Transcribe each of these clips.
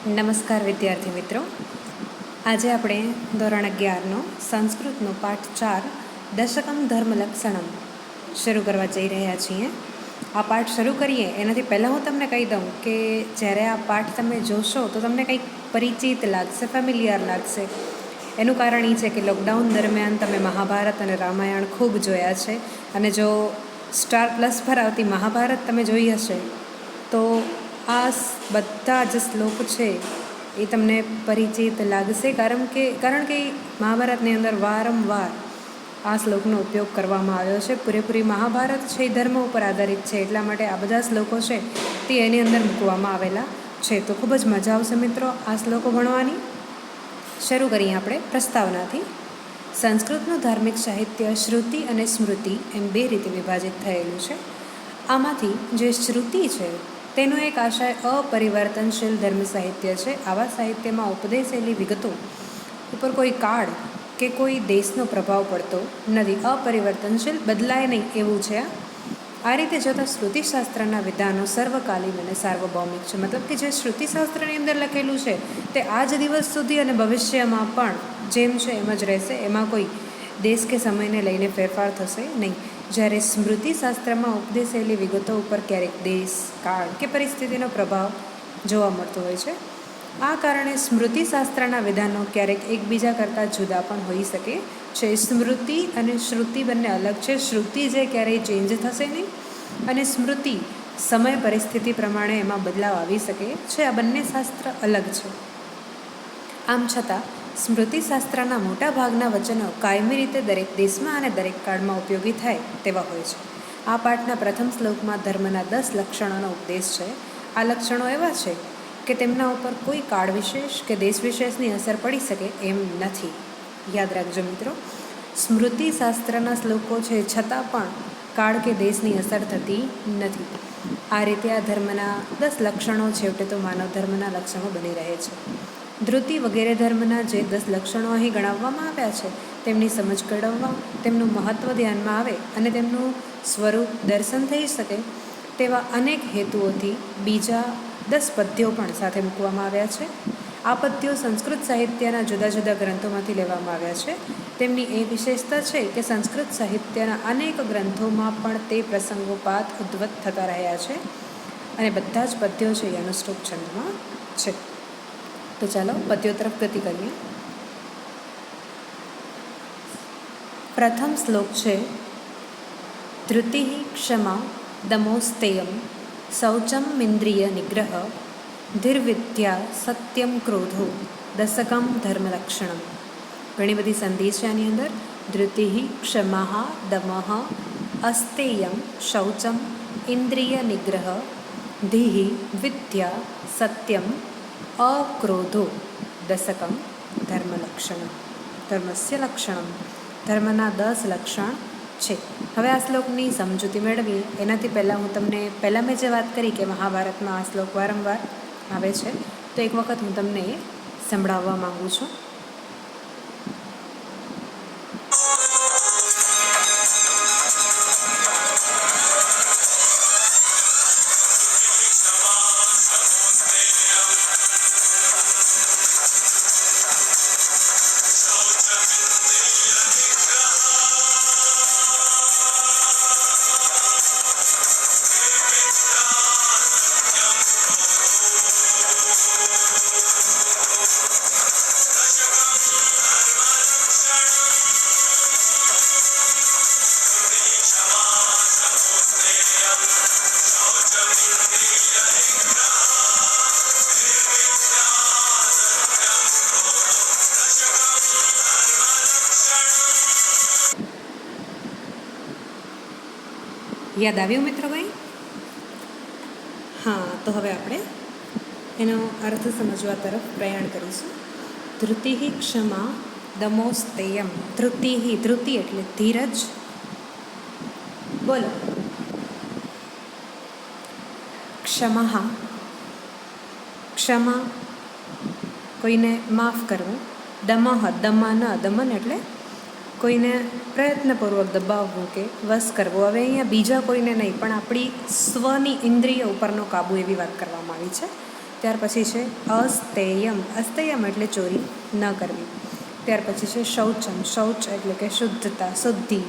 નમસ્કાર વિદ્યાર્થી મિત્રો. આજે આપણે ધોરણ 11નો સંસ્કૃતનો પાઠ 4 દશકમ ધર્મલક્ષણમ શરૂ કરવા જઈ રહ્યા છીએ. આ પાઠ શરૂ કરીએ એનાથી પહેલાં હું તમને કહી દઉં કે જ્યારે આ પાઠ તમે જોશો તો તમને કંઈક પરિચિત લાગશે, ફેમિલિયર લાગશે. એનું કારણ એ છે કે લોકડાઉન દરમિયાન તમે મહાભારત અને રામાયણ ખૂબ જોયા છે, અને જો સ્ટાર પ્લસ પર આવતી મહાભારત તમે જોઈ હશે તો આ બધા જ શ્લોક છે એ તમને પરિચિત લાગશે, કારણ કે મહાભારતની અંદર વારંવાર આ શ્લોકનો ઉપયોગ કરવામાં આવ્યો છે. પૂરેપૂરી મહાભારત છે એ ધર્મ ઉપર આધારિત છે, એટલા માટે આ બધા શ્લોકો છે તે એની અંદર મૂકવામાં આવેલા છે. તો ખૂબ જ મજા આવશે મિત્રો આ શ્લોકો ભણવાની. શરૂ કરીએ આપણે પ્રસ્તાવનાથી. સંસ્કૃતનું ધાર્મિક સાહિત્ય શ્રુતિ અને સ્મૃતિ એમ બે રીતે વિભાજિત થયેલું છે. આમાંથી જે શ્રુતિ છે તેનો એક આશય અપરિવર્તનશીલ ધર્મ સાહિત્ય છે. આવા સાહિત્યમાં ઉપદેશેલી વિગતો ઉપર કોઈ કાળ કે કોઈ દેશનો પ્રભાવ પડતો નથી. અપરિવર્તનશીલ, બદલાય નહીં એવું છે. આ રીતે જોતાં શ્રુતિશાસ્ત્રના વિધાનો સર્વકાલીન અને સાર્વભૌમિક છે. મતલબ કે જે શ્રુતિશાસ્ત્રની અંદર લખેલું છે તે આ જ દિવસ સુધી અને ભવિષ્યમાં પણ જેમ છે એમ જ રહેશે. એમાં કોઈ દેશ કે સમયને લઈને ફેરફાર થશે નહીં. જ્યારે સ્મૃતિશાસ્ત્રમાં ઉપદેશેલી વિગતો ઉપર ક્યારેક દેશ, કાળ કે પરિસ્થિતિનો પ્રભાવ જોવા મળતો હોય છે. આ કારણે સ્મૃતિશાસ્ત્રના વિધાનો ક્યારેક એકબીજા કરતાં જુદા પણ હોઈ શકે છે. સ્મૃતિ અને શ્રુતિ બંને અલગ છે. શ્રુતિ જે ક્યારેય ચેન્જ થશે નહીં, અને સ્મૃતિ સમય પરિસ્થિતિ પ્રમાણે એમાં બદલાવ આવી શકે છે. આ બંને શાસ્ત્ર અલગ છે. આમ છતાં સ્મૃતિશાસ્ત્રના મોટા ભાગના વચનો કાયમી રીતે દરેક દેશમાં અને દરેક કાળમાં ઉપયોગી થાય તેવા હોય છે. આ પાઠના પ્રથમ શ્લોકમાં ધર્મના 10 લક્ષણોનો ઉપદેશ છે. આ લક્ષણો એવા છે કે તેમના ઉપર કોઈ કાળ વિશેષ કે દેશ વિશેષની અસર પડી શકે એમ નથી. યાદ રાખજો મિત્રો, સ્મૃતિશાસ્ત્રના શ્લોકો છે છતાં પણ કાળ કે દેશની અસર થતી નથી. આ રીતે આ ધર્મના 10 લક્ષણો છેવટે તો માનવ ધર્મના લક્ષણો બની રહે છે. ધૃતિ વગેરે ધર્મના જે 10 લક્ષણો અહીં ગણાવવામાં આવ્યા છે તેમની સમજ કેળવવા, તેમનું મહત્ત્વ ધ્યાનમાં આવે અને તેમનું સ્વરૂપ દર્શન થઈ શકે તેવા અનેક હેતુઓથી બીજા 10 પદ્યો પણ સાથે મૂકવામાં આવ્યા છે. આ પદ્યો સંસ્કૃત સાહિત્યના જુદા જુદા ગ્રંથોમાંથી લેવામાં આવ્યા છે. તેમની એ વિશેષતા છે કે સંસ્કૃત સાહિત્યના અનેક ગ્રંથોમાં પણ તે પ્રસંગોપાત ઉદ્ધત થતા રહ્યા છે, અને બધા જ પદ્યો છે એ અનુષ્ટુપ છંદમાં છે. તો ચાલો પદ્યો તરફ ગતિ કરીએ. પ્રથમ શ્લોક છે ધૃતિ ક્ષમા દમોસ્તેયમ શૌચમ ઇન્દ્રિય નિગ્રહ ધીર્વિદ્યા સત્યમ ક્રોધો દશકમ ધર્મલક્ષણમ. ઘણી બધી સંધિ છે આની અંદર. ધૃતિ ક્ષમા દમઃ અસ્તેયમ શૌચમ ઇન્દ્રિય નિગ્રહ ધીઃ વિદ્યા સત્યમ અક્રોધો દશકમ ધર્મલક્ષણમ. ધર્મસ્ય લક્ષણમ. ધર્મના 10 લક્ષણ છે. હવે આ શ્લોકની સમજૂતી મેળવીએ એનાથી પહેલાં હું તમને મેં જે વાત કરી કે મહાભારતમાં આ શ્લોક વારંવાર આવે છે, તો એક વખત હું તમને સંભળાવવા માગું છું. યાદ આવ્યું મિત્રો કંઈ? હા, તો હવે આપણે એનો અર્થ સમજવા તરફ પ્રયાણ કરીશું. ધૃતિ ક્ષમા દમોસ્તેયમ. ધૃતિ એટલે ધીરજ. બોલો. ક્ષમા કોઈને માફ કરવું. દમન એટલે કોઈને પ્રયત્નપૂર્વક દબાવવું કે વશ કરવો. હવે અહીંયા બીજા કોઈને નહીં પણ આપણી સ્વની ઇન્દ્રિય ઉપરનો કાબુ એવી વાત કરવામાં આવી છે. ત્યાર પછી છે અસ્તેયમ. અસ્તેયમ એટલે ચોરી ન કરવી. ત્યાર પછી છે શૌચમ. શૌચ એટલે કે શુદ્ધતા, શુદ્ધિ.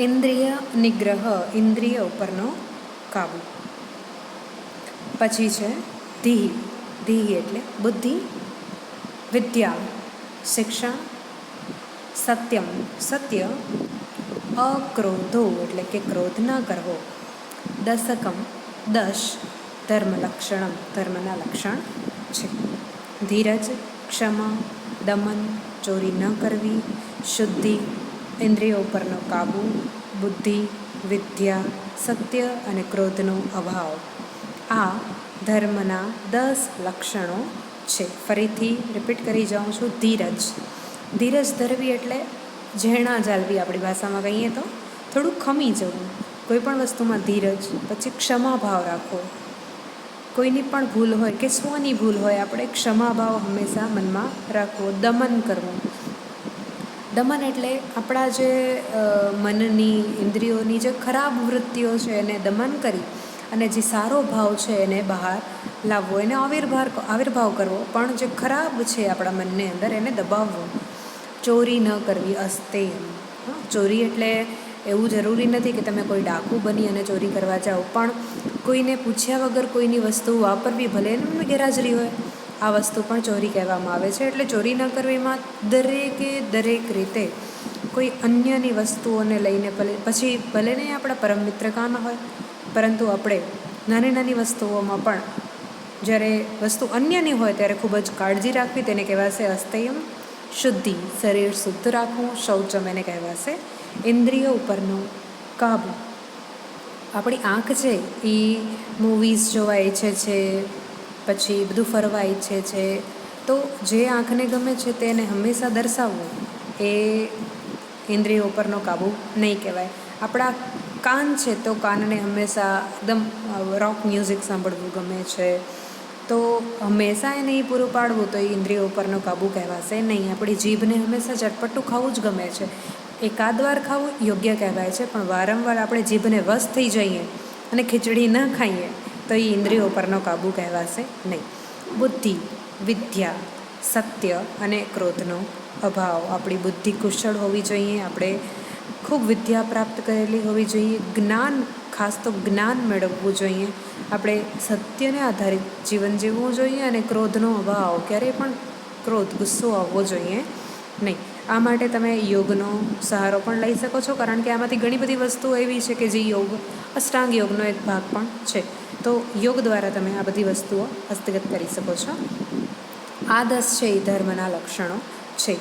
ઇન્દ્રિય નિગ્રહ, ઇન્દ્રિય ઉપરનો કાબુ. પછી છે ધીહી. ધીહી એટલે બુદ્ધિ. વિદ્યા શિક્ષણ. સત્યમ સત્ય. અક્રોધો એટલે કે ક્રોધ ન કરવો. દશકમ દશ ધર્મલક્ષણમ, ધર્મના લક્ષણ છે. ધીરજ, ક્ષમા, દમન, ચોરી ન કરવી, શુદ્ધિ, ઇન્દ્રિયો ઉપરનો કાબુ, બુદ્ધિ, વિદ્યા, સત્ય અને ક્રોધનો અભાવ. આ ધર્મના 10 લક્ષણો છે. ફરીથી રિપીટ કરી જાઉં છું. ધીરજ. ધીરજ ધરવી એટલે ઝેણા જાળવી, આપણી ભાષામાં કહીએ તો થોડું ખમી જવું. કોઈ પણ વસ્તુમાં ધીરજ. પછી ક્ષમાભાવ રાખવો. કોઈની પણ ભૂલ હોય કે સ્વની ભૂલ હોય, આપણે ક્ષમાભાવ હંમેશા મનમાં રાખવો. દમન કરવું. દમન એટલે આપણા જે મનની, ઇન્દ્રિયોની જે ખરાબ વૃત્તિઓ છે એને દમન કરી અને જે સારો ભાવ છે એને બહાર લાવવો, એને આવિર્ભાવ કરવો. પણ જે ખરાબ છે આપણા મનની અંદર એને દબાવવો. ચોરી ન કરવી. અસ્તેય. ચોરી એટલે એવું જરૂરી નથી કે તમે કોઈ ડાકુ બની અને ચોરી કરવા જાઓ, પણ કોઈને પૂછ્યા વગર કોઈની વસ્તુ વાપરવી, ભલે એની ગેરહાજરી હોય, આ વસ્તુ પણ ચોરી કહેવામાં આવે છે. એટલે ચોરી ન કરવીમાં દરેક રીતે કોઈ અન્યની વસ્તુઓને લઈને પછી ભલે નહીં આપણા પરમ મિત્ર કાં હોય, પરંતુ આપણે નાની નાની વસ્તુઓમાં પણ જ્યારે વસ્તુ અન્યની હોય ત્યારે ખૂબ જ કાળજી રાખવી. તેને કહેવાશે અસ્તેયમ. શુદ્ધિ, શરીર શુદ્ધ રાખવું. શૌચમ એને કહેવાશે ઇન્દ્રિયો ઉપરનો કાબુ. આપણી આંખ છે એ મૂવીઝ જોવા ઈચ્છે છે, પછી બધું ફરવા ઈચ્છે છે, તો જે આંખને ગમે છે તેને હંમેશા દર્શાવવું એ ઇન્દ્રિયો ઉપરનો કાબુ નહીં કહેવાય. આપણા કાન છે તો કાનને હંમેશા એકદમ રોક મ્યુઝિક સાંભળવું ગમે છે, તો હંમેશા એને એ પૂરું પાડવું તો એ ઇન્દ્રિયો ઉપરનો કાબુ કહેવાશે નહીં. આપણી જીભને હંમેશા ચટપટું ખાવું જ ગમે છે. એકાદ વાર ખાવું યોગ્ય કહેવાય છે, પણ વારંવાર આપણે જીભને વશ થઈ જઈએ અને ખીચડી ન ખાઈએ તો એ ઇન્દ્રિયો ઉપરનો કાબુ કહેવાશે નહીં. બુદ્ધિ, વિદ્યા, સત્ય અને ક્રોધનો અભાવ. આપણી બુદ્ધિ કુશળ હોવી જોઈએ, આપણે ખૂબ વિદ્યા પ્રાપ્ત કરેલી હોવી જોઈએ, જ્ઞાન, ખાસ તો જ્ઞાન મેળવવું જોઈએ, આપણે સત્યને આધારિત જીવન જીવવું જોઈએ અને ક્રોધનો અભાવ, ક્યારેય પણ ક્રોધ, ગુસ્સો આવવો જોઈએ નહીં. આ માટે તમે યોગનો સહારો પણ લઈ શકો છો, કારણ કે આમાંથી ઘણી બધી વસ્તુઓ એવી છે કે જે યોગ, અષ્ટાંગ યોગનો એક ભાગ પણ છે. તો યોગ દ્વારા તમે આ બધી વસ્તુઓ હસ્તગત કરી શકો છો. આ 10 છે એ ધર્મના લક્ષણો છે.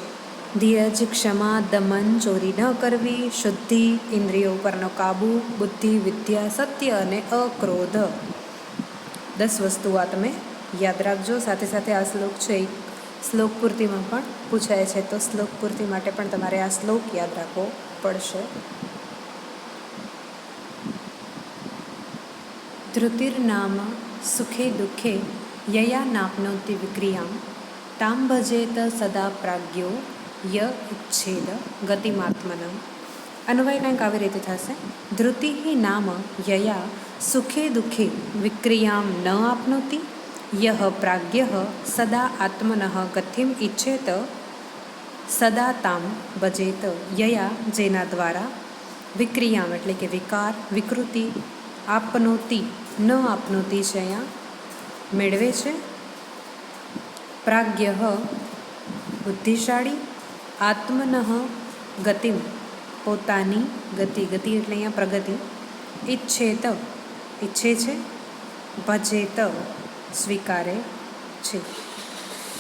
ધીરજ, ક્ષમા, દમન, ચોરી ન કરવી, શુદ્ધિ, ઇન્દ્રિયો ઉપરનો કાબુ, બુદ્ધિ, વિદ્યા, સત્ય અને અક્રોધ. 10 વસ્તુઓ આ તમે યાદ રાખજો. સાથે સાથે આ શ્લોક છે એ શ્લોક પૂર્તિમાં પણ પૂછાય છે, તો શ્લોક પૂર્તિ માટે પણ તમારે આ શ્લોક યાદ રાખવો પડશે. ધૃતિર્નામ સુખે દુઃખે યયા નાપ્નોતિ વિક્રિયામ તામ ભજેત સદા પ્રાજ્ઞો ય ઇચ્છેદ ગતિમાત્મનમ. અન્વય કંઈક આવી રીતે થશે. ધૃતિ નામ યયા સુખે દુઃખે વિક્રિયામ ન આપનોતિ યહ પ્રાજ્ઞ સદા આત્મનઃ ગતિમ ઇચ્છેત સદા તામ ભજેત. યયા જેના દ્વારા, વિક્રિયામ એટલે કે વિકાર, વિકૃતિ, આપનોતિ ન આપનોતિ છે અહીંયા મેળવે છે, પ્રાજ્ઞ બુદ્ધિશાળી, આત્મનઃ ગતિમ પોતાની ગતિ, ગતિ એટલે અહીંયા પ્રગતિ, ઈચ્છેત ઈચ્છે છે, ભજેત સ્વીકારે છે.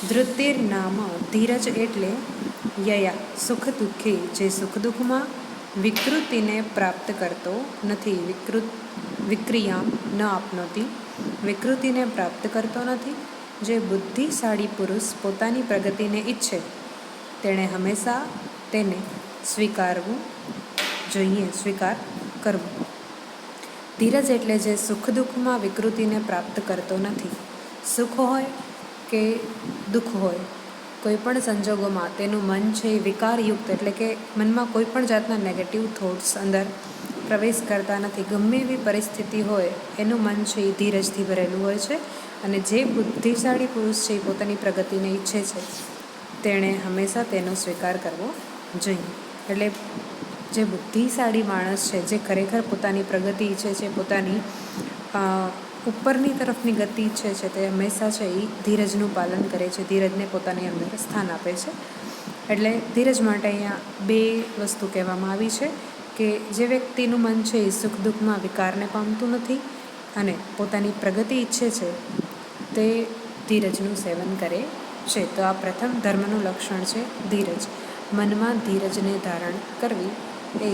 ધૃતિર્નામ ધીરજ એટલે યયા સુખ દુઃખે જે સુખ દુઃખમાં વિકૃતિને પ્રાપ્ત કરતો નથી, વિક્રિયામ ન આપનોતી વિકૃતિને પ્રાપ્ત કરતો નથી. જે બુદ્ધિશાળી પુરુષ પોતાની પ્રગતિને ઈચ્છે તેણે હંમેશા તેને સ્વીકારવું જોઈએ, સ્વીકાર કરવો. ધીરજ એટલે જે સુખ દુઃખમાં વિકૃતિને પ્રાપ્ત કરતો નથી. સુખ હોય કે દુઃખ હોય, કોઈ પણ સંજોગોમાં તેનું મન છે વિકારયુક્ત, એટલે કે મનમાં કોઈ પણ જાતના નેગેટિવ થોટ્સ અંદર પ્રવેશ કરતા નથી. ગમે એવી પરિસ્થિતિ હોય એનું મન છે એ ધીરજથી ભરેલું હોય છે. અને જે બુદ્ધિશાળી પુરુષ છે એ પોતાની પ્રગતિને ઈચ્છે છે તેણે હંમેશા તેનો સ્વીકાર કરવો જોઈએ. એટલે જે બુદ્ધિશાળી માણસ છે, જે ખરેખર પોતાની પ્રગતિ ઈચ્છે છે, પોતાની ઉપરની તરફની ગતિ ઈચ્છે છે, તે હંમેશા છે એ ધીરજનું પાલન કરે છે, ધીરજને પોતાની અંદર સ્થાન આપે છે. એટલે ધીરજ માટે અહીંયા બે વસ્તુ કહેવામાં આવી છે કે જે વ્યક્તિનું મન છે એ સુખ દુઃખમાં વિકારને પામતું નથી અને પોતાની પ્રગતિ ઈચ્છે છે તે ધીરજનું સેવન કરે છે. તો આ પ્રથમ ધર્મનું લક્ષણ છે ધીરજ. મનમાં ધીરજને ધારણ કરવી એ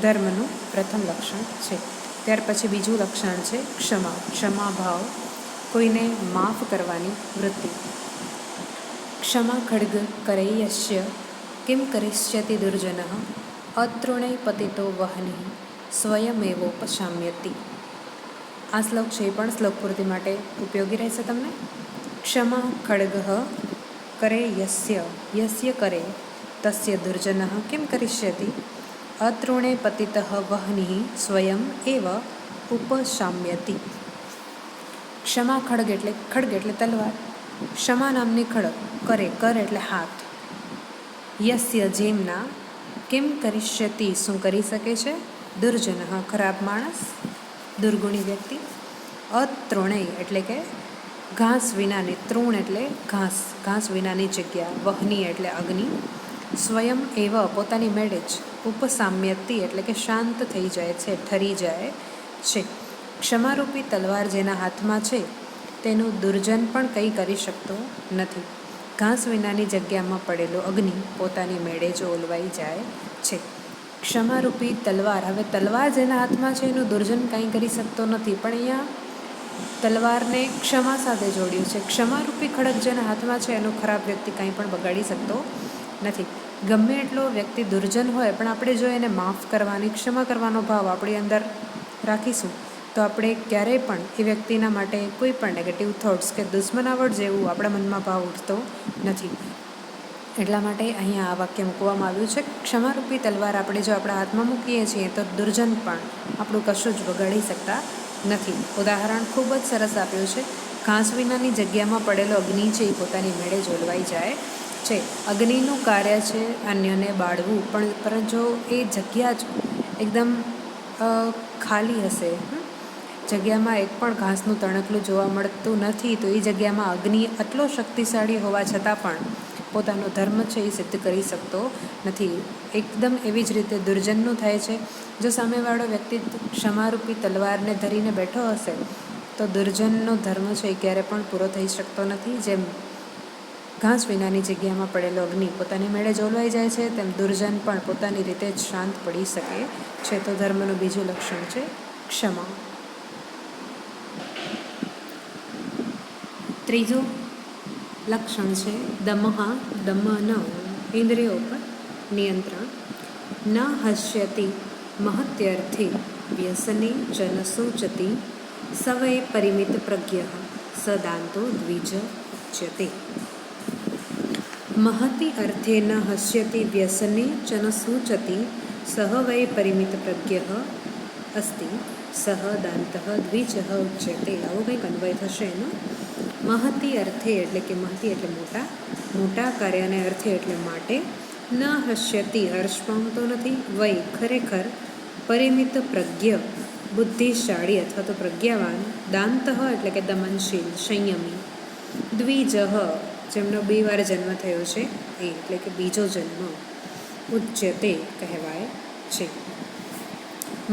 ધર્મનું પ્રથમ લક્ષણ છે. ત્યાર પછી બીજું લક્ષણ છે ક્ષમા. ક્ષમા ભાવ, કોઈને માફ કરવાની વૃત્તિ. ક્ષમા ખડ્ગ કરૈયસ્ય કિમ કરિષ્યતિ દુર્જનઃ અતૃણે પતિતો વહનિ સ્વયમેવોપશામ્યતિ. આ શ્લોક છે એ પણ શ્લોક પૂર્તિ માટે ઉપયોગી રહેશે તમને. ક્ષમા ખડ્ગ કરે યસ્ય કરે તસ્ય દુર્જનઃ કિમ કરિષ્યતિ અતૃણે પતિતઃ વહનિ સ્વયં એવ ઉપશામ્યતિ. ક્ષમા ખડગ એટલે તલવાર. ક્ષમા નામની ખડગ, કરે, કર એટલે હાથ. યસ્ય જેમના, કેમ કરિષ્યતિ શું કરી શકે છે, દુર્જન ખરાબ માણસ, દુર્ગુણી વ્યક્તિ. અતૃણેય એટલે કે ઘાસ વિનાની, તૃણ એટલે ઘાસ, ઘાસ વિનાની જગ્યા. વહની એટલે અગ્નિ. સ્વયં એવ પોતાની મેળે જ. ઉપસામ્યતિ એટલે કે શાંત થઈ જાય છે, ઠરી જાય છે. ક્ષમારૂપી તલવાર જેના હાથમાં છે તેનું દુર્જન પણ કંઈ કરી શકતો નથી. ઘાસ વિનાની જગ્યામાં પડેલો અગ્નિ પોતાની મેળે જ ઓલવાઈ જાય છે. ક્ષમારૂપી તલવાર, હવે તલવાર જેના હાથમાં છે એનું દુર્જન કાંઈ કરી શકતો નથી, પણ અહીંયા તલવારને ક્ષમા સાથે જોડ્યું છે. ક્ષમારૂપી ખડગ જેના હાથમાં છે એનો ખરાબ વ્યક્તિ કાંઈ પણ બગાડી શકતો નથી. ગમે એટલો વ્યક્તિ દુર્જન હોય પણ આપણે જો એને માફ કરવાની, ક્ષમા કરવાનો ભાવ આપણી અંદર રાખીશું તો આપણે ક્યારેય પણ એ વ્યક્તિના માટે કોઈ પણ નેગેટિવ થોટ્સ કે દુશ્મનાવટ જેવું આપણા મનમાં ભાવ ઉઠતો નથી. એટલા માટે અહીંયા આ વાક્ય મૂકવામાં આવ્યું છે. ક્ષમારૂપી તલવાર આપણે જો આપણા હાથમાં મૂકીએ છીએ તો દુર્જન પણ આપણું કશું જ બગાડી શકતા નથી. ઉદાહરણ ખૂબ જ સરસ આપ્યું છે. ઘાસ વિનાની જગ્યામાં પડેલો અગ્નિ છે એ પોતાની મેળે જ ઓલવાઈ જાય છે. અગ્નિનું કાર્ય છે અન્યને બાળવું, પણ જો એ જગ્યા જ એકદમ ખાલી હશે, જગ્યામાં એક પણ ઘાસનું તણકલું જોવા મળતું નથી, તો એ જગ્યામાં અગ્નિ આટલો શક્તિશાળી હોવા છતાં પણ પોતાનો ધર્મ છે એ સિદ્ધ કરી શકતો નથી. એકદમ એવી જ રીતે દુર્જનનું થાય છે. જો સામેવાળો વ્યક્તિ ક્ષમારૂપી તલવારને ધરીને બેઠો હશે તો દુર્જનનો ધર્મ છે એ ક્યારે પણ પૂરો થઈ શકતો નથી. જેમ ઘાસ વિનાની જગ્યામાં પડેલો અગ્નિ પોતાની મેળે જ ઓલવાઈ જાય છે, તેમ દુર્જન પણ પોતાની રીતે જ શાંત પડી શકે છે. તો ધર્મનું બીજું લક્ષણ છે ક્ષમા. ત્રીજું લક્ષણ છે દમઃ. દમન, ઇન્દ્રિયો પર નિયંત્રણ. ન હસ્યતિ મહત્યર્થે વ્યસને ચ ન શોચતિ સવય પરિમિત પ્રજ્ઞ સદાંતો દ્વિજ ઉચ્યતે. મહતિ અર્થે ન હસ્યતિ વ્યસને ચ ન શોચતિ સહ વૈ પરિમિત પ્રજ્ઞ અસ્તિ સહ દાંતઃ દ્વિજ ઉચ્યતે. આવો કંઈક અન્વય થશે એનો. મહતિ અર્થે એટલે કે મહતિ એટલે મોટા, મોટા કાર્યને અર્થે એટલે માટે. ન હસ્યતિ હર્ષ પામતો નથી. વૈ ખરેખર. પરિમિત પ્રજ્ઞ બુદ્ધિશાળી અથવા તો પ્રજ્ઞાવાન. દાંતઃ એટલે કે દમનશીલ, સંયમી. દ્વિજ જેમનો 2 વાર જન્મ થયો છે એ એટલે કે બીજો જન્મ. ઉચ્યતે કહેવાય છે.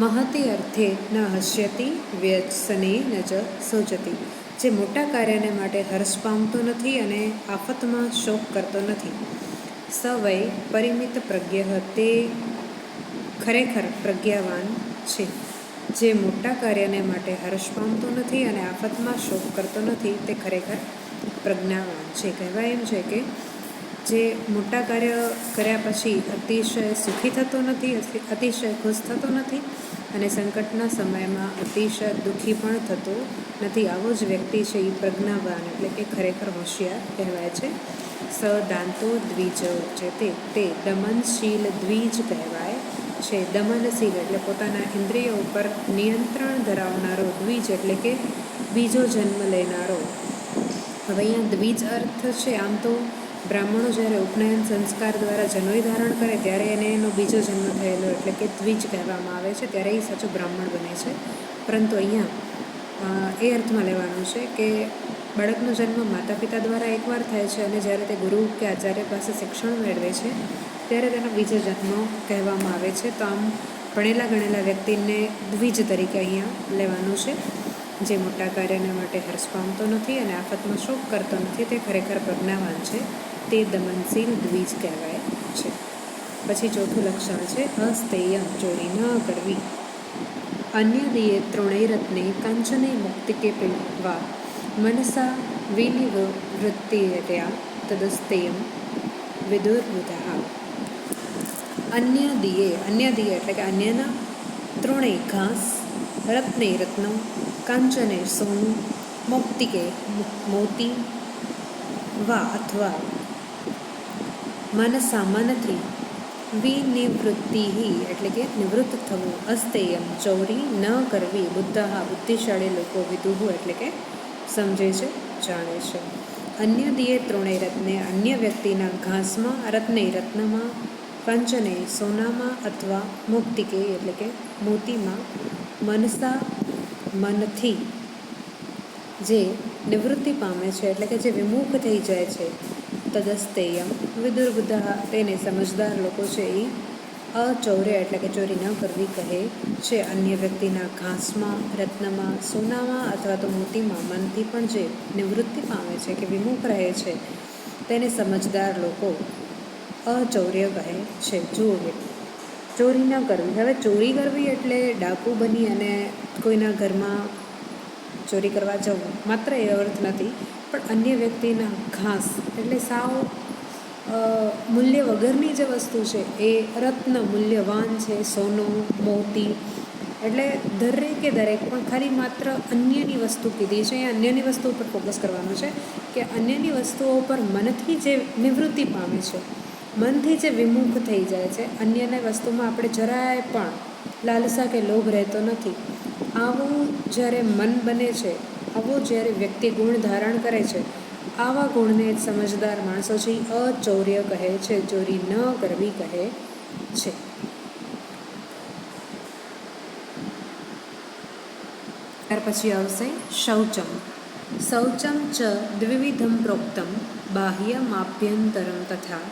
મહતિ અર્થે ન હસ્યતિ વ્યસને ન ચ શોચતિ. જે મોટા કાર્યને માટે હર્ષ પામતો નથી અને આફતમાં શોક કરતો નથી. સ વૈ પરિમિત પ્રજ્ઞ, તે ખરેખર પ્રજ્ઞાવાન છે. જે મોટા કાર્યને માટે હર્ષ પામતો નથી અને આફતમાં શોક કરતો નથી તે ખરેખર પ્રજ્ઞાવાન છે. કહેવાય એમ છે કે જે મોટા કાર્ય કર્યા પછી અતિશય સુખી થતો નથી, અતિશય ખુશ થતો નથી અને સંકટના સમયમાં અતિશય દુઃખી પણ થતો નથી. આવો જ વ્યક્તિ છે એ પ્રજ્ઞાવાન એટલે કે ખરેખર હોશિયાર કહેવાય છે. સ દાંતો દ્વિજ ઉચ્યતે, તે દમનશીલ દ્વિજ કહેવાય છે. દમનશીલ એટલે પોતાના ઇન્દ્રિયો ઉપર નિયંત્રણ ધરાવનારો. દ્વિજ એટલે કે બીજો જન્મ લેનારો. હવે અહીંયા દ્વિજ અર્થ છે, આમ તો બ્રાહ્મણો જ્યારે ઉપનયન સંસ્કાર દ્વારા જનોઈ ધારણ કરે ત્યારે એને એનો બીજો જન્મ થયેલો એટલે કે દ્વિજ કહેવામાં આવે છે, ત્યારે એ સાચો બ્રાહ્મણ બને છે. પરંતુ અહીંયા એ અર્થમાં લેવાનું છે કે બાળકનો જન્મ માતા પિતા દ્વારા એકવાર થાય છે અને જ્યારે તે ગુરુ કે આચાર્ય પાસે શિક્ષણ મેળવે છે ત્યારે તેનો બીજો જન્મ કહેવામાં આવે છે. તો આમ ભણેલા ગણેલા વ્યક્તિને દ્વિજ તરીકે અહીંયા લેવાનું છે, જે મોટા કાર્યને માટે હર્ષ પામતો નથી અને આફતમાં શોક કરતો નથી, તે ખરેખર પ્રજ્ઞાવાન છે, તે દમનશીલ દ્વિજ કહેવાય છે. પછી ચોથું લક્ષણ છે અસ્તેયમ, ચોરી ન કરવી. અન્ય દિયે તૃણૈરત્ને કાંચને મુક્તિકે વા મનસા વિનિવૃત્તિર્યા તદસ્તેયમ વિદુર્બુધઃ. અન્ય દિયે એટલે કે અન્યના, તૃણે ઘાસ, રત્ને રત્નો, કાંચને સોનું, મૌક્તિકે મોતી, વા અથવા મનસા મનથી, વિનિવૃત્તિ એટલે કે નિવૃત્ત થવું, અસ્તેયમ ચોરી ન કરવી, બુદ્ધઃ બુદ્ધિશાળી લોકો, વિદુઃ એટલે કે સમજે છે, જાણે છે. અન્ય દિયે તૃણે રત્ને, અન્ય વ્યક્તિના ઘાસમાં, રત્ને રત્નમાં, કાંચને સોનામાં અથવા મુક્તિકે એટલે કે મોતીમાં, મનસા મનથી જે નિવૃત્તિ પામે છે એટલે કે જે વિમુખ થઈ જાય છે, તદસ્તેયમ વિદુર્બુધઃ તેને સમજદાર લોકો છે એ અચૌર્ય એટલે કે ચોરી ન કરવી કહે છે. અન્ય વ્યક્તિના ઘાસમાં, રત્નમાં, સોનામાં અથવા તો મોતીમાં મનથી પણ જે નિવૃત્તિ પામે છે કે વિમુખ રહે છે તેને સમજદાર લોકો અચૌર્ય કહે છે. જુઓ, ચોરી ન કરવી. હવે ચોરી કરવી એટલે ડાકુ બની અને કોઈના ઘરમાં ચોરી કરવા જવું, માત્ર એ અર્થ નથી, પણ અન્ય વ્યક્તિના ઘાસ એટલે સાવ મૂલ્ય વગરની જે વસ્તુ છે એ રત્ન મૂલ્યવાન છે, સોનું, મોતી, એટલે દરેકે દરેક પણ ખાલી માત્ર અન્યની વસ્તુ કીધી છે. એ અન્યની વસ્તુ ઉપર ફોકસ કરવાનું છે કે અન્યની વસ્તુઓ પર મનથી જે નિવૃત્તિ પામે છે, મનથી જે વિમુખ થઈ જાય છે, અન્યની વસ્તુમાં આપણે જરાય પણ લાલસા કે લોભ રહેતો નથી, આવું જ્યારે મન બને છે, આવો જ્યારે વ્યક્તિ ગુણ ધારણ કરે છે, આવા ગુણને સમજદાર માણસો છે અચૌર્ય કહે છે, ચોરી ન કરવી કહે છે. ત્યાર પછી આવશે શૌચમ. શૌચમ ચ દ્વિવિધમ પ્રોક્તમ બાહ્યમાભ્યંતરમ તથા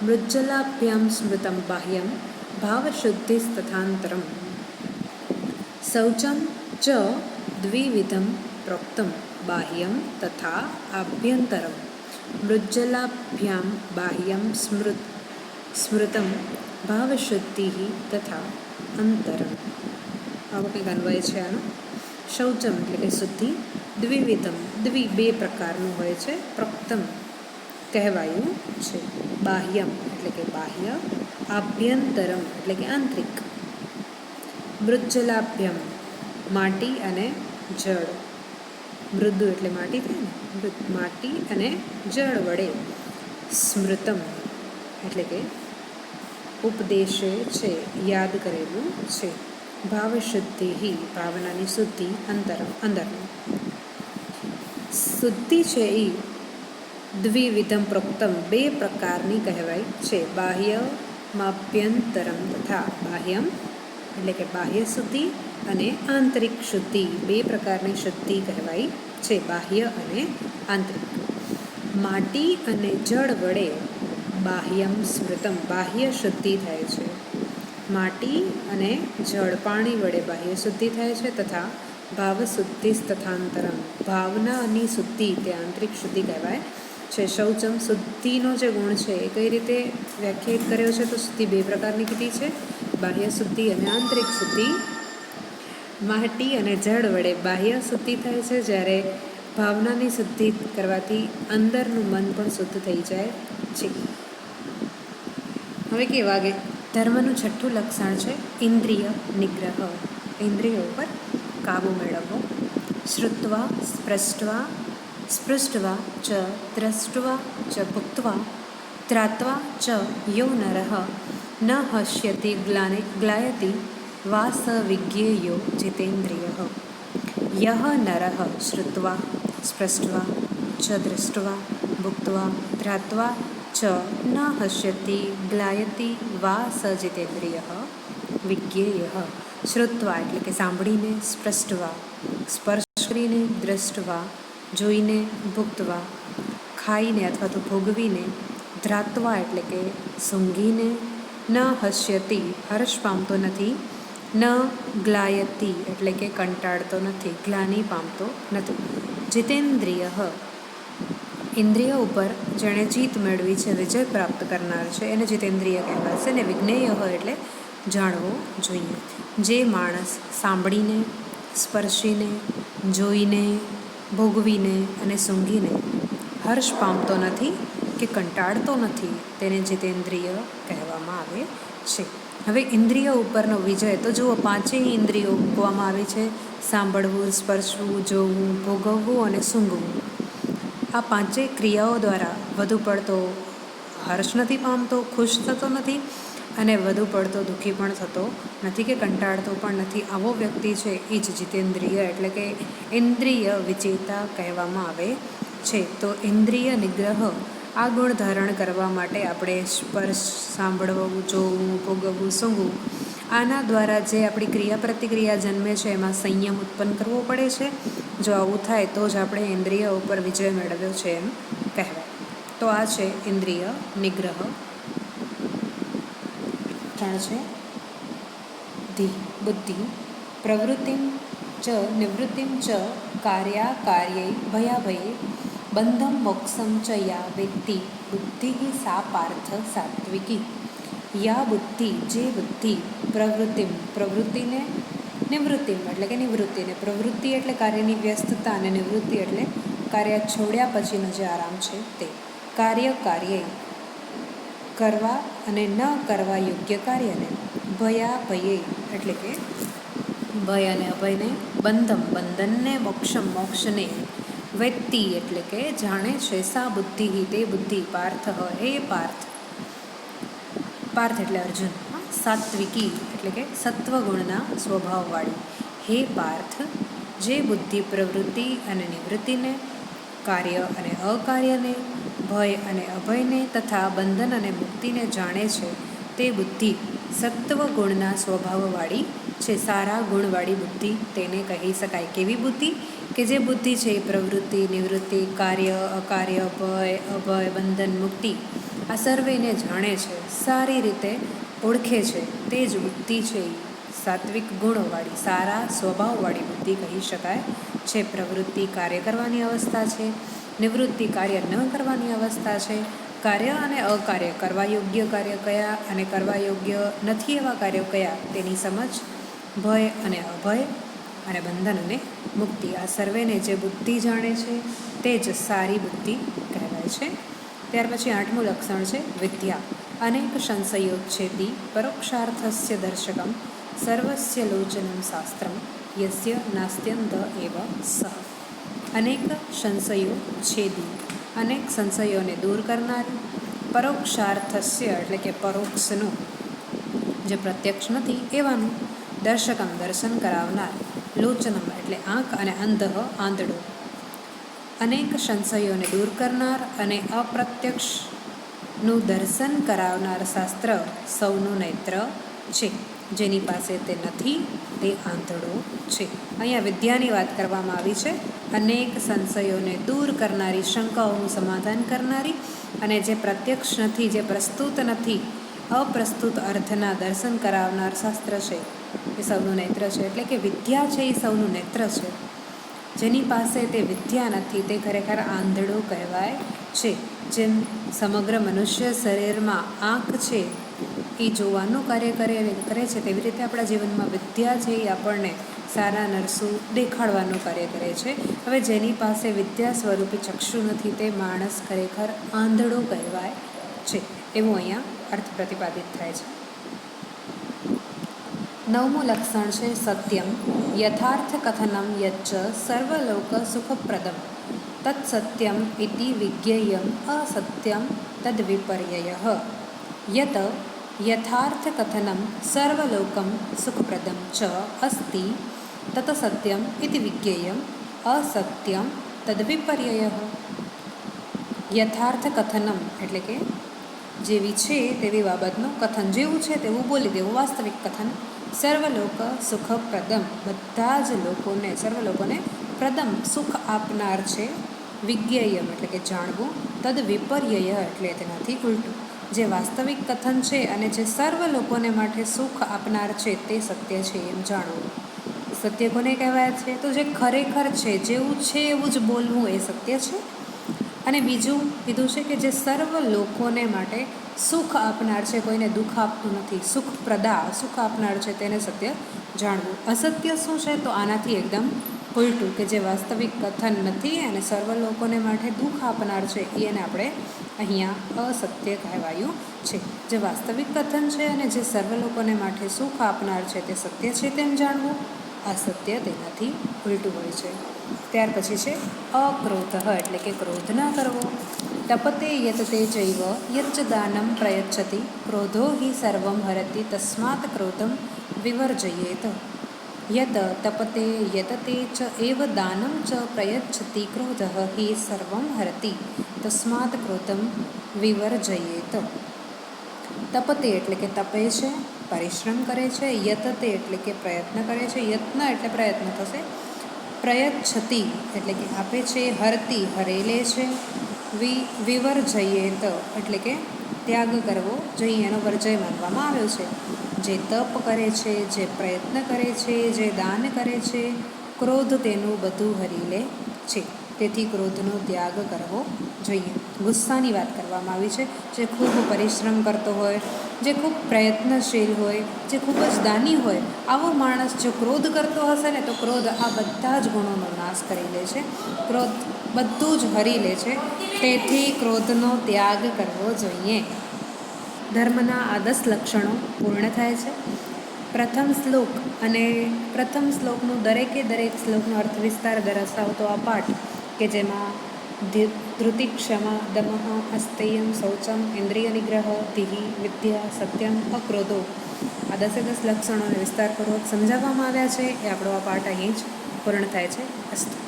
મૃજ્જલાભ્યામ સ્મૃતમ બાહ્યમ ભાવશુદ્ધિસ્તથાંતરમ. શૌચમ ચ દ્વિવિધમ પ્રોક્તમ બાહ્યમ તથા આભ્યંતરમ મૃજ્જલાભ્યામ બાહ્યમ સ્મૃતમ ભાવશુદ્ધિ તથા અંતરમ. આવો કંઈક અન્વય છે આનો. શૌચમ એટલે કે શુદ્ધિ, દ્વિવિધમ બે પ્રકારનું હોય છે, પ્રોક્તમ કહેવાયું છે, બાહ્યમ એટલે કે બાહ્ય, આભ્યંતરમ એટલે કે આંતરિક, મૃજ્જલાભ્યમ માટી અને જળ, મૃદુ એટલે માટી થાય ને, માટી અને જળ વડે, સ્મૃતમ એટલે કે ઉપદેશે છે, યાદ કરેલું છે, ભાવશુદ્ધિ ભાવનાની શુદ્ધિ, અંદરનું. શુદ્ધિ છે એ દ્વિવિધમ પ્રોક્તમ બે પ્રકારની કહેવાય છે, બાહ્યમાભ્યંતરમ તથા બાહ્યમ એટલે કે બાહ્ય શુદ્ધિ અને આંતરિક શુદ્ધિ બે પ્રકારની શુદ્ધિ કહેવાય છે, બાહ્ય અને આંતરિક. માટી અને જળ વડે બાહ્યમ સ્મૃતમ બાહ્ય શુદ્ધિ થાય છે, માટી અને જળ પાણી વડે બાહ્ય શુદ્ધિ થાય છે, તથા ભાવશુદ્ધિ તથાંતરમ ભાવનાની શુદ્ધિ તે આંતરિક શુદ્ધિ કહેવાય છે. શૌચમ શુદ્ધિનો જે ગુણ છે એ કઈ રીતે વ્યાખ્યાયિત કર્યો છે, તો શુદ્ધિ બે પ્રકારની કીધી છે, બાહ્ય શુદ્ધિ અને આંતરિક શુદ્ધિ. માટી અને જળ વડે બાહ્ય શુદ્ધિ થાય છે, જ્યારે ભાવનાની શુદ્ધિ કરવાથી અંદરનું મન પણ શુદ્ધ થઈ જાય છે. હવે કેવા કે ધર્મનું છઠ્ઠું લક્ષણ છે ઇન્દ્રિય નિગ્રહ, ઇન્દ્રિયો પર કાબૂ મેળવવો. શ્રુત્વા સ્પૃષ્ટવા ચ દ્રષ્ટવા ચ ભુક્ત્વા ધ્રાત્વા ચ યો નરઃ ન હસ્યતિ ગ્લાયતિ વા સ વિજ્ઞેયો જીતેન્દ્રિયઃ. યહ નરઃ શ્રુત્વા સ્પૃષ્ટ્વા ચ દૃષ્ટ્વા ભુક્ત્વા ધ્રાત્વા ચ ન હસ્યતિ ગ્લાયતિ વા સ જીતેન્દ્રિયઃ વિજ્ઞેયઃ. શ્રુત્વા એટલે કે સાંભળીને, સ્પૃષ્ટ્વા સ્પર્શ કરીને, દ્રષ્ટવા જોઈને, ભુક્ત્વા ખાઈને અથવા તો ભોગવીને, ધ્રાત્વા એટલે કે સૂંઘીને, ન હસ્યતિ હર્ષ પામતો નથી, ન ગ્લાયતિ એટલે કે કંટાળતો નથી, ગ્લાનિ પામતો નથી. જીતેન્દ્રિય ઇન્દ્રિય ઉપર જેણે જીત મેળવી છે, વિજય પ્રાપ્ત કરનાર છે, એને જીતેન્દ્રિય કહેવાશે. ને વિજ્ઞેય એટલે જાણવો જોઈએ. જે માણસ સાંભળીને, સ્પર્શીને, જોઈને, ભોગવીને અને સૂંઘીને હર્ષ પામતો નથી કે કંટાળતો નથી, તેને જીતેન્દ્રિય કહેવામાં આવે છે. હવે ઇન્દ્રિયો ઉપરનો વિજય તો જુઓ, પાંચેય ઇન્દ્રિયો મૂકવામાં આવી છે: સાંભળવું, સ્પર્શવું, જોવું, ભોગવવું અને સૂંઘવું. આ પાંચેય ક્રિયાઓ દ્વારા વધુ પડતો હર્ષ નથી પામતો, ખુશ થતો નથી અને વધુ પડતો દુઃખી પણ થતો નથી કે કંટાળતો પણ નથી. આવો વ્યક્તિ છે એ જ જીતેન્દ્રિય એટલે કે ઇન્દ્રિય વિજેતા કહેવામાં આવે છે. તો ઇન્દ્રિય નિગ્રહ આ ગુણ ધારણ કરવા માટે આપણે સ્પર્શ, સાંભળવું, જોવું, ભોગવવું, સૂંઘવું આના દ્વારા જે આપણી ક્રિયા પ્રતિક્રિયા જન્મે છે એમાં સંયમ ઉત્પન્ન કરવો પડે છે. જો આવું થાય તો જ આપણે ઇન્દ્રિય ઉપર વિજય મેળવ્યો છે એમ કહેવાય. તો આ છે ઇન્દ્રિય નિગ્રહ. ત્રણ છે બુદ્ધિ પ્રવૃત્તિમ ચ નિવૃત્તિમ ચ કાર્યાકાર્યૈ ભયાભયે બંધમ મોક્ષમ ચ યા વેત્તિ બુદ્ધિ સા પાર્થ સાત્વિકી. યા બુદ્ધિ જે બુદ્ધિ પ્રવૃત્તિને, નિવૃત્તિમ એટલે કે નિવૃત્તિને, પ્રવૃત્તિ એટલે કાર્યની વ્યસ્તતા અને નિવૃત્તિ એટલે કાર્ય છોડ્યા પછીનો જે આરામ છે તે. કાર્યે કરવા અને ન કરવા યોગ્ય કાર્યને, ભયાભયે એટલે કે ભય અને અભયને, બંધનને, મોક્ષને, વેત્તિ એટલે કે જાણે છે, સા બુદ્ધિ તે બુદ્ધિ, પાર્થ હે પાર્થ એટલે અર્જુન, સાત્વિકી એટલે કે સત્વગુણના સ્વભાવવાળી. હે પાર્થ, જે બુદ્ધિ પ્રવૃત્તિ અને નિવૃત્તિને, કાર્ય અને અકાર્યને, ભય અને અભયને તથા બંધન અને મુક્તિને જાણે છે, તે બુદ્ધિ સત્વગુણના સ્વભાવવાળી છે. સારા ગુણવાળી બુદ્ધિ તેને કહી શકાય. કેવી બુદ્ધિ? કે જે બુદ્ધિ છે એ પ્રવૃત્તિ, નિવૃત્તિ, કાર્ય, અકાર્ય, ભય, અભય, બંધન, મુક્તિ આ સર્વેને જાણે છે, સારી રીતે ઓળખે છે, તે જ બુદ્ધિ છે એ સાત્વિક ગુણોવાળી, સારા સ્વભાવવાળી બુદ્ધિ કહી શકાય છે. પ્રવૃત્તિ કાર્ય કરવાની અવસ્થા છે, નિવૃત્તિ કાર્ય ન કરવાની અવસ્થા છે, કાર્ય અને અકાર્ય, કરવા યોગ્ય કાર્ય કયા અને કરવા યોગ્ય નથી એવા કાર્યો કયા તેની સમજ, ભય અને અભય અને બંધન અને મુક્તિ આ સર્વેને જે બુદ્ધિ જાણે છે તે જ સારી બુદ્ધિ કહેવાય છે. ત્યાર પછી 8મું લક્ષણ છે વિદ્યા. અનેક સંશયોચ્છેદી પરોક્ષાર્થસ્ય દર્શકમ સર્વસ્ય લોચનમ શાસ્ત્રમ યસ્ય નાસ્ત્યંત એવ સહ. અનેક સંશયો છેદી, અનેક સંશયોને દૂર કરનારી, પરોક્ષાર્થસ્ય એટલે કે પરોક્ષનું, જે પ્રત્યક્ષ નથી એવાનું, દર્શકમ દર્શન કરાવનાર, લોચનમ એટલે આંખ અને અંધ આંધળો. અનેક સંશયોને દૂર કરનાર અને અપ્રત્યક્ષનું દર્શન કરાવનાર શાસ્ત્ર સૌનું નેત્ર છે. જેની પાસે તે નથી તે આંધળો છે. અહીંયા વિદ્યાની વાત કરવામાં આવી છે. અનેક સંશયોને દૂર કરનારી, શંકાઓનું સમાધાન કરનારી અને જે પ્રત્યક્ષ નથી, જે પ્રસ્તુત નથી, અપ્રસ્તુત અર્થના દર્શન કરાવનાર શાસ્ત્ર છે એ સૌનું નેત્ર છે. એટલે કે વિદ્યા છે એ સૌનું નેત્ર છે. જેની પાસે તે વિદ્યા નથી તે ખરેખર આંધળો કહેવાય છે. જેમ સમગ્ર મનુષ્ય શરીરમાં આંખ છે એ જોવાનું કાર્ય કરે છે, તેવી રીતે આપણા જીવનમાં વિદ્યા છે એ આપણને સારા નરસું દેખાડવાનું કાર્ય કરે છે. હવે જેની પાસે વિદ્યા સ્વરૂપી ચક્ષુ નથી તે માણસ ખરેખર આંધળો કહેવાય છે. એવું અહીંયા અર્થ પ્રતિપાદિત થાય છે. 9મું લક્ષણ છે સત્યમ. યથાર્થ કથનમ યચ્ચ સર્વલોક સુખપ્રદમ તત્સત્યમ ઇતિ વિજ્ઞેયમ અસત્યમ तद्विपर्ययः यत् यथार्थकथनं सर्वलोकं सुखप्रदं च अस्ति तत् सत्यम् इति विज्ञेयम् असत्यं तद्विपर्ययः. યથાર્થ કથનમ એટલે કે જેવી છે તેવી બાબતનું કથન, જેવું છે તેવું બોલી દેવું, વાસ્તવિક કથન. સર્વલોક સુખપ્રદમ, બધા જ લોકોને, સર્વલોકોને પ્રદમ સુખ આપનાર છે. વિજ્ઞેયમ એટલે કે જાણવું, તદ વિપર્યય એટલે તેનાથી ઉલટું. જે વાસ્તવિક કથન છે અને જે સર્વ લોકોને માટે સુખ આપનાર છે તે સત્ય છે એમ જાણવું. સત્ય કોને કહેવાય છે? તો જે ખરેખર છે, જેવું છે એવું જ બોલવું એ સત્ય છે. અને બીજું કીધું છે કે જે સર્વ લોકોને માટે સુખ આપનાર છે, કોઈને દુઃખ આપતું નથી, સુખ આપનાર છે તેને સત્ય જાણવું. અસત્ય શું છે? તો આનાથી એકદમ ઉલટું, કે જે વાસ્તવિક કથન નથી અને સર્વ લોકોને માટે દુઃખ આપનાર છે એને આપણે અહીંયા અસત્ય કહેવાયું છે. જે વાસ્તવિક કથન છે અને જે સર્વ લોકોને માટે સુખ આપનાર છે તે સત્ય છે તેમ જાણવું. અસત્ય તેનાથી ઉલટું હોય છે. ત્યાર પછી છે અક્રોધ એટલે કે ક્રોધ ન કરવો. તપતે યતતે ચૈવ યચ્ચ દાનમ પ્રયચ્છતિ ક્રોધો હિ સર્વં હરતિ તસ્માત ક્રોધમ વિવર્જયેત. યત તપતે યતતે ચ એવ દાનમ ચ પ્રયચ્છતિ ક્રોધઃ હિ સર્વં હરતિ તસ્માત ક્રોધમ વિવર્જયેત. તપતે એટલે કે તપે છે, પરિશ્રમ કરે છે. યતતે એટલે કે પ્રયત્ન કરે છે. યત્ન એટલે પ્રયત્ન થશે. પ્રયચ્છતિ એટલે કે આપે છે. હરતી હરેલે છે. વિવર્જયેત એટલે કે ત્યાગ કરવો જોઈએ, એનો વર્જય માનવામાં આવ્યો છે. જે તપ કરે છે, જે પ્રયત્ન કરે છે, જે દાન કરે છે, ક્રોધ તેનું બધું હરી લે છે. તેથી ક્રોધનો ત્યાગ કરવો જોઈએ. ગુસ્સાની વાત કરવામાં આવી છે. જે ખૂબ પરિશ્રમ કરતો હોય, જે ખૂબ પ્રયત્નશીલ હોય, જે ખૂબ જ દાની હોય, આવો માણસ જો ક્રોધ કરતો હશે ને તો ક્રોધ આ બધા જ ગુણોનો નાશ કરી લે છે. ક્રોધ બધું જ હરી લે છે. તેથી ક્રોધનો ત્યાગ કરવો જોઈએ. ધર્મના આ 10 લક્ષણો પૂર્ણ થાય છે. પ્રથમ શ્લોક અને પ્રથમ શ્લોકનું દરેક શ્લોકનો અર્થ વિસ્તાર દર્શાવતો આ પાઠ, કે જેમાં ધૃતિ, ક્ષમા, દમઃ, અસ્તેયમ, શૌચમ, ઇન્દ્રિય નિગ્રહ, ધિહિ, વિદ્યા, સત્યમ, અક્રોધો, આ 10 લક્ષણોને વિસ્તારપૂર્વક સમજાવવામાં આવ્યા છે. એ આપણો આ પાઠ અહીં જ પૂર્ણ થાય છે. અસ્તુ.